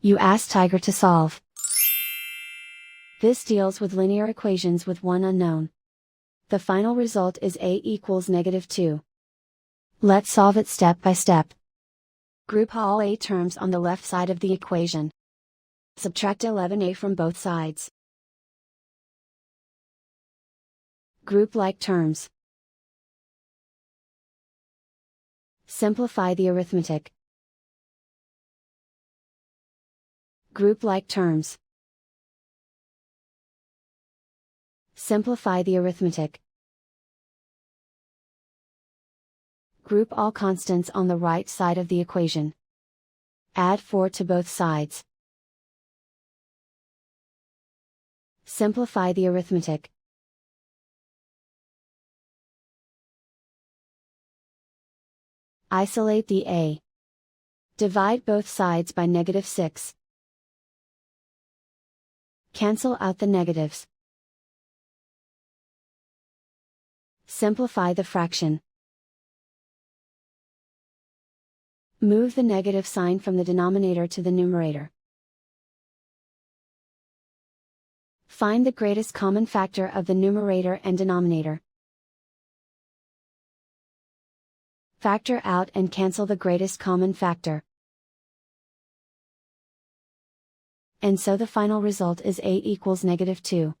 You ask Tiger to solve. This deals with linear equations with one unknown. The final result is a equals -2. Let's solve it step by step. Group all a terms on the left side of the equation. Subtract 11a from both sides. Group like terms. Simplify the arithmetic. Group like terms. Simplify the arithmetic. Group all constants on the right side of the equation. Add 4 to both sides. Simplify the arithmetic. Isolate the a. Divide both sides by -6. Cancel out the negatives. Simplify the fraction. Move the negative sign from the denominator to the numerator. Find the greatest common factor of the numerator and denominator. Factor out and cancel the greatest common factor. And so the final result is a equals -2.